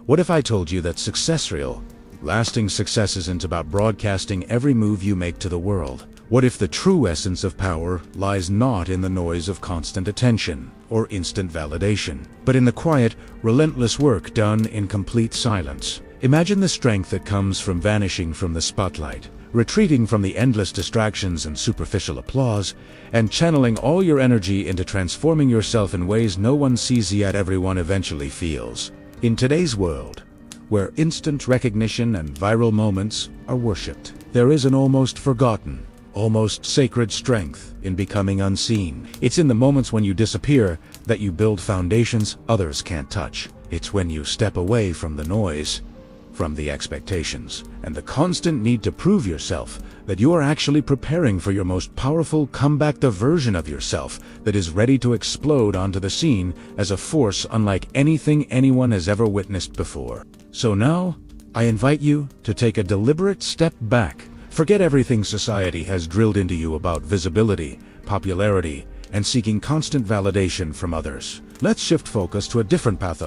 What if I told you that lasting success isn't about broadcasting every move you make to the world? What if the true essence of power lies not in the noise of constant attention or instant validation, but in the quiet, relentless work done in complete silence? Imagine the strength that comes from vanishing from the spotlight, retreating from the endless distractions and superficial applause, and channeling all your energy into transforming yourself in ways no one sees yet everyone eventually feels. In today's world, where instant recognition and viral moments are worshipped, there is an almost forgotten, almost sacred strength in becoming unseen. It's in the moments when you disappear that you build foundations others can't touch. It's when you step away from the noise, from the expectations, and the constant need to prove yourself that you are actually preparing for your most powerful comeback, the version of yourself that is ready to explode onto the scene as a force unlike anything anyone has ever witnessed before. So now, I invite you to take a deliberate step back. Forget everything society has drilled into you about visibility, popularity, and seeking constant validation from others. Let's shift focus to a different path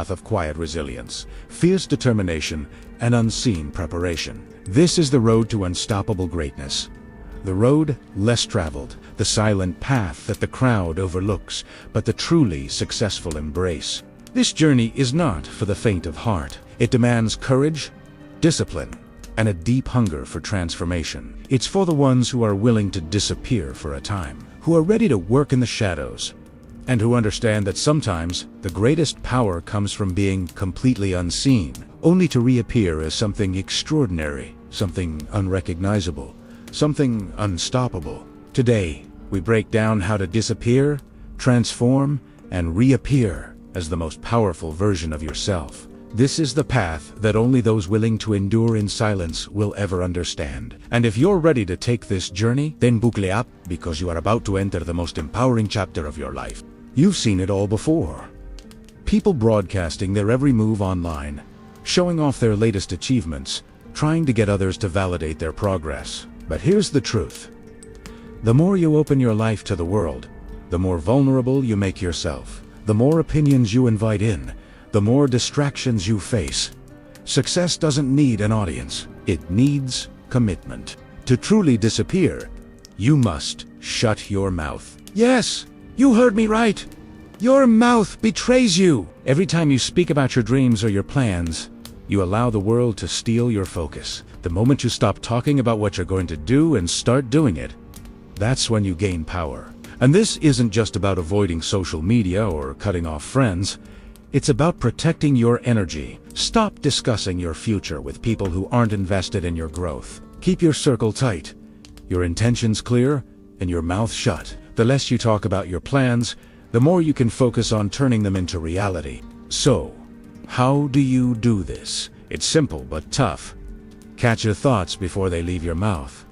of quiet resilience, fierce determination, and unseen preparation. This is the road to unstoppable greatness. The road less traveled, the silent path that the crowd overlooks, but the truly successful embrace. This journey is not for the faint of heart. It demands courage, discipline, and a deep hunger for transformation. It's for the ones who are willing to disappear for a time, who are ready to work in the shadows, and who understand that sometimes the greatest power comes from being completely unseen, only to reappear as something extraordinary, something unrecognizable, something unstoppable. Today, we break down how to disappear, transform, and reappear as the most powerful version of yourself. This is the path that only those willing to endure in silence will ever understand. And if you're ready to take this journey, then buckle up, because you are about to enter the most empowering chapter of your life. You've seen it all before. People broadcasting their every move online, showing off their latest achievements, trying to get others to validate their progress. But here's the truth. The more you open your life to the world, the more vulnerable you make yourself. The more opinions you invite in, the more distractions you face. Success doesn't need an audience. It needs commitment. To truly disappear, you must shut your mouth. Yes, you heard me right. Your mouth betrays you. Every time you speak about your dreams or your plans, you allow the world to steal your focus. The moment you stop talking about what you're going to do and start doing it, that's when you gain power. And this isn't just about avoiding social media or cutting off friends. It's about protecting your energy. Stop discussing your future with people who aren't invested in your growth. Keep your circle tight, your intentions clear, and your mouth shut. The less you talk about your plans, the more you can focus on turning them into reality. So, how do you do this? It's simple but tough. Catch your thoughts before they leave your mouth.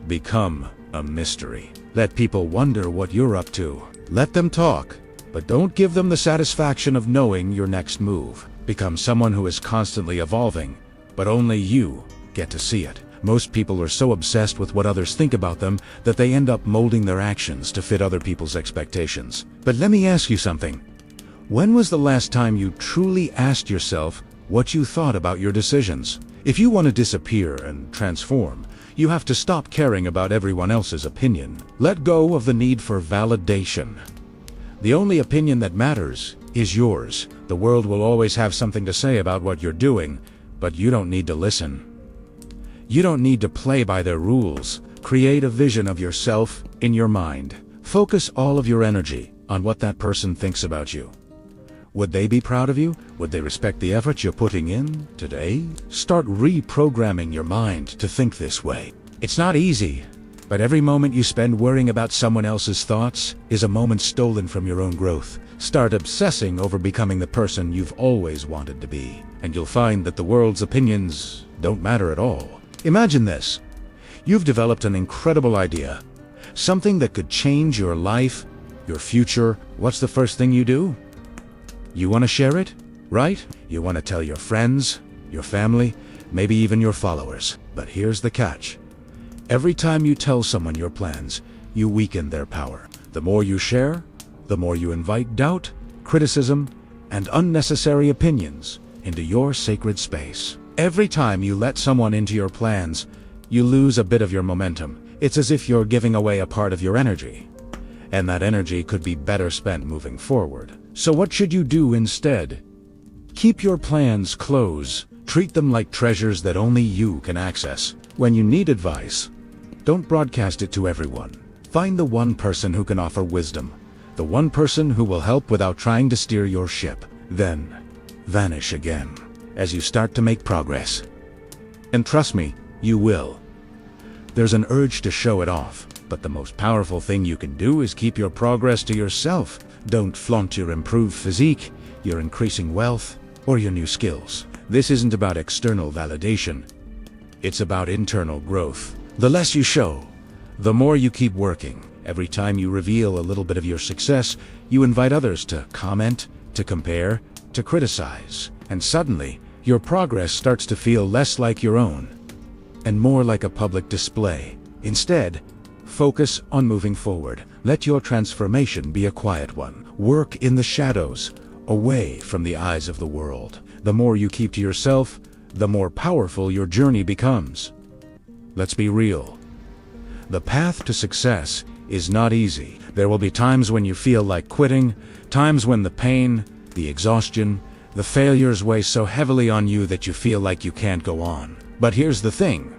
Become a mystery. Let people wonder what you're up to. Let them talk, but don't give them the satisfaction of knowing your next move. Become someone who is constantly evolving, but only you get to see it. Most people are so obsessed with what others think about them that they end up molding their actions to fit other people's expectations. But let me ask you something. When was the last time you truly asked yourself what you thought about your decisions? If you want to disappear and transform, you have to stop caring about everyone else's opinion. Let go of the need for validation. The only opinion that matters is yours. The world will always have something to say about what you're doing, but you don't need to listen. You don't need to play by their rules. Create a vision of yourself in your mind. Focus all of your energy on what that person thinks about you. Would they be proud of you? Would they respect the effort you're putting in today? Start reprogramming your mind to think this way. It's not easy, but every moment you spend worrying about someone else's thoughts is a moment stolen from your own growth. Start obsessing over becoming the person you've always wanted to be, and you'll find that the world's opinions don't matter at all. Imagine this. You've developed an incredible idea, something that could change your life, your future. What's the first thing you do? You want to share it, right? You want to tell your friends, your family, maybe even your followers. But here's the catch. Every time you tell someone your plans, you weaken their power. The more you share, the more you invite doubt, criticism, and unnecessary opinions. into your sacred space. Every time you let someone into your plans, you lose a bit of your momentum. It's as if you're giving away a part of your energy. And that energy could be better spent moving forward. So what should you do instead? Keep your plans close. Treat them like treasures that only you can access. When you need advice, don't broadcast it to everyone. Find the one person who can offer wisdom, the one person who will help without trying to steer your ship. Then, vanish again as you start to make progress. And trust me, you will. There's an urge to show it off, but the most powerful thing you can do is keep your progress to yourself. Don't flaunt your improved physique, your increasing wealth, or your new skills. This isn't about external validation. It's about internal growth. The less you show, the more you keep working. Every time you reveal a little bit of your success, you invite others to comment, to compare, to criticize. And suddenly, your progress starts to feel less like your own, and more like a public display. Instead, focus on moving forward. Let your transformation be a quiet one. Work in the shadows, away from the eyes of the world. The more you keep to yourself, the more powerful your journey becomes. Let's be real. The path to success is not easy. There will be times when you feel like quitting, times when the pain, the exhaustion, the failures weigh so heavily on you that you feel like you can't go on. But here's the thing.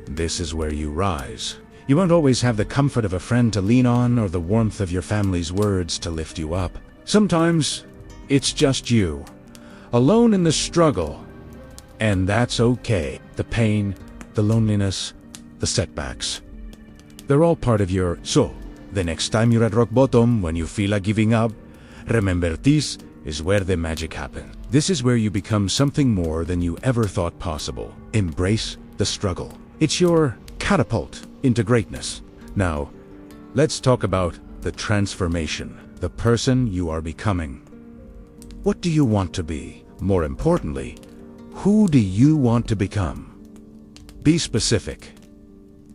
This is where you rise. You won't always have the comfort of a friend to lean on or the warmth of your family's words to lift you up. Sometimes it's just you, alone in the struggle. And that's okay. The pain, the loneliness, the setbacks. They're all part of your... So, the next time you're at rock bottom, when you feel like giving up, remember this is where the magic happens. This is where you become something more than you ever thought possible. Embrace the struggle. It's your catapult into greatness. Now, let's talk about the transformation, the person you are becoming. What do you want to be? More importantly, who do you want to become? Be specific.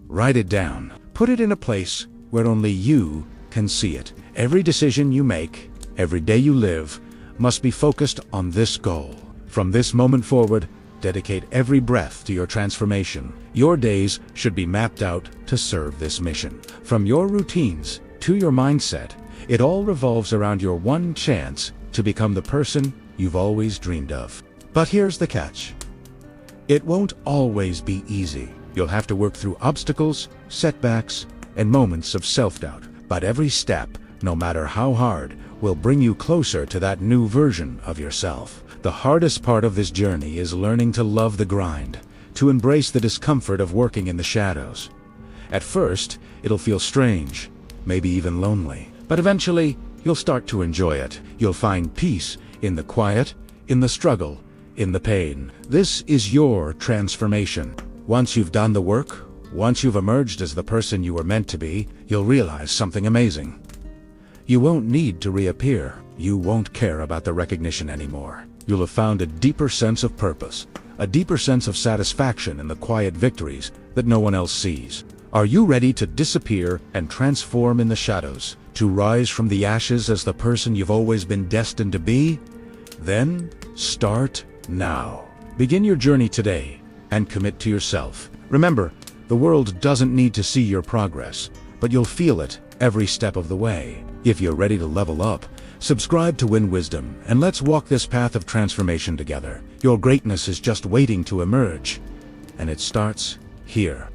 Write it down. Put it in a place where only you can see it. Every decision you make, every day you live, must be focused on this goal. From this moment forward, dedicate every breath to your transformation. Your days should be mapped out to serve this mission. From your routines to your mindset, it all revolves around your one chance to become the person you've always dreamed of. But here's the catch. It won't always be easy. You'll have to work through obstacles, setbacks, and moments of self-doubt. But every step, no matter how hard, will bring you closer to that new version of yourself. The hardest part of this journey is learning to love the grind, to embrace the discomfort of working in the shadows. At first, it'll feel strange, maybe even lonely. But eventually, you'll start to enjoy it. You'll find peace in the quiet, in the struggle, in the pain. This is your transformation. Once you've done the work, once you've emerged as the person you were meant to be, you'll realize something amazing. You won't need to reappear. You won't care about the recognition anymore. You'll have found a deeper sense of purpose, a deeper sense of satisfaction in the quiet victories that no one else sees. Are you ready to disappear and transform in the shadows, to rise from the ashes as the person you've always been destined to be? Then start now. Begin your journey today and commit to yourself. Remember, the world doesn't need to see your progress, but you'll feel it every step of the way. If you're ready to level up, subscribe to Win Wisdom and let's walk this path of transformation together. Your greatness is just waiting to emerge, and it starts here.